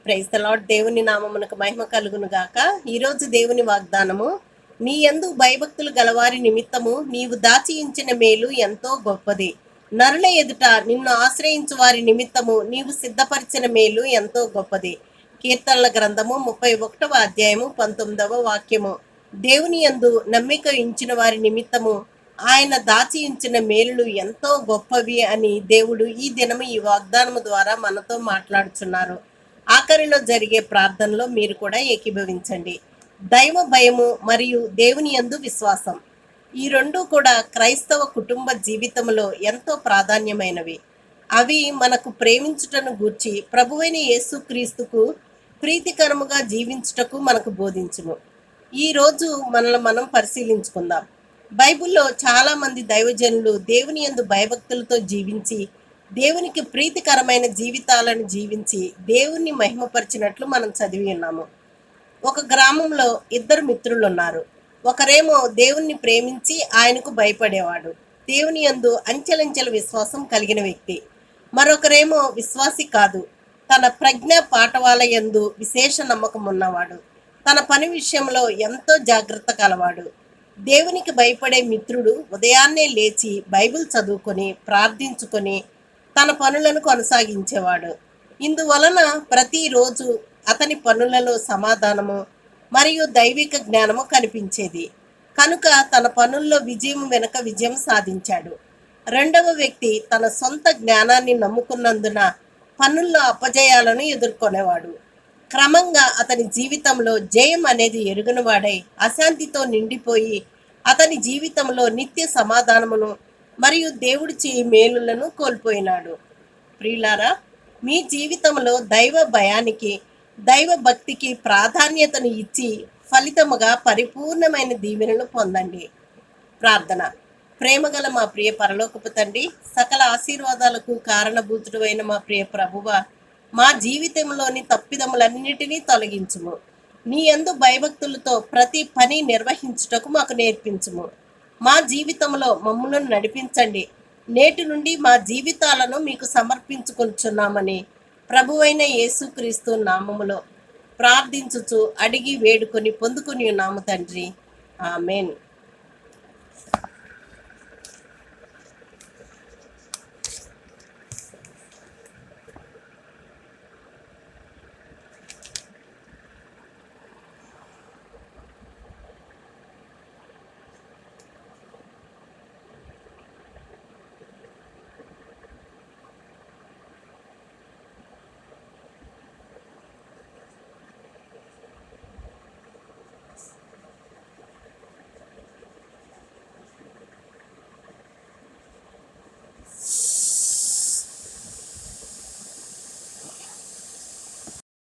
Praise the lord. దేవుని నామమునకు మహిమ కలుగును గాక. ఈరోజు దేవుని వాగ్దానము, నీ యందు భయభక్తులు గలవారి నిమిత్తము నీవు దాచి ఉంచిన మేలు ఎంతో గొప్పది. నరుల ఎదుట నిన్ను ఆశ్రయించు వారి నిమిత్తము నీవు సిద్ధపరిచిన మేలు ఎంతో గొప్పది. కీర్తనల గ్రంథము 31వ అధ్యాయము 19వ వాక్యము. దేవుని యందు నమ్మిక ఉంచిన వారి నిమిత్తము ఆయన దాచి ఉంచిన మేలులు ఎంతో గొప్పవి అని దేవుడు ఈ దినము ఈ వాగ్దానము ద్వారా మనతో మాట్లాడుచున్నారు. ఆఖరిలో జరిగే ప్రార్థనలో మీరు కూడా ఏకీభవించండి. దైవ భయము మరియు దేవుని యందు విశ్వాసం, ఈ రెండు కూడా క్రైస్తవ కుటుంబ జీవితంలో ఎంతో ప్రాధాన్యమైనవి. అవి మనకు ప్రేమించుటను గూర్చి ప్రభువైన యేసుక్రీస్తుకు ప్రీతికరముగా జీవించుటకు మనకు బోధించును. ఈరోజు మనల్ని మనం పరిశీలించుకుందాం. బైబిల్లో చాలామంది దైవజనులు దేవుని యందు భయభక్తులతో జీవించి దేవునికి ప్రీతికరమైన జీవితాలను జీవించి దేవుణ్ణి మహిమపరిచినట్లు మనం చదివి ఉన్నాము. ఒక గ్రామంలో ఇద్దరు మిత్రులు ఉన్నారు. ఒకరేమో దేవుణ్ణి ప్రేమించి ఆయనకు భయపడేవాడు, దేవుని యందు అంచెలంచెల విశ్వాసం కలిగిన వ్యక్తి. మరొకరేమో విశ్వాసి కాదు, తన ప్రజ్ఞ పాఠవాల యందు విశేష నమ్మకం ఉన్నవాడు, తన పని విషయంలో ఎంతో జాగ్రత్త కలవాడు. దేవునికి భయపడే మిత్రుడు ఉదయాన్నే లేచి బైబిల్ చదువుకొని ప్రార్థించుకొని తన పనులను కొనసాగించేవాడు. ఇందువలన ప్రతిరోజు అతని పనులలో సమాధానము మరియు దైవిక జ్ఞానము కనిపించేది. కనుక తన పనుల్లో విజయం వెనుక విజయం సాధించాడు. రెండవ వ్యక్తి తన సొంత జ్ఞానాన్ని నమ్ముకున్నందున పనుల్లో అపజయాలను ఎదుర్కొనేవాడు. క్రమంగా అతని జీవితంలో జయం అనేది ఎరుగనివాడై అశాంతితో నిండిపోయి అతని జీవితంలో నిత్య సమాధానమును మరియు దేవుడి చేయి మేలులను కోల్పోయినాడు. ప్రియులారా, మీ జీవితంలో దైవ భయానికి దైవ భక్తికి ప్రాధాన్యతను ఇచ్చి ఫలితముగా పరిపూర్ణమైన దీవెనలు పొందండి. ప్రార్థన. ప్రేమగల మా ప్రియ పరలోకపు తండ్రి, సకల ఆశీర్వాదాలకు కారణభూతుడు అయిన మా ప్రియ ప్రభువ, మా జీవితంలోని తప్పిదములన్నిటినీ తొలగించుము. నీ యందు భయభక్తులతో ప్రతి పని నిర్వహించుటకు మాకు నేర్పించుము. మా జీవితంలో మమ్మల్ని నడిపించండి. నేటి నుండి మా జీవితాలను మీకు సమర్పించుకొనుచున్నామని ప్రభువైన యేసుక్రీస్తు నామములో ప్రార్థించుచు అడిగి వేడుకొని పొందుకొని ఉన్నాము తండ్రి. ఆమెన్.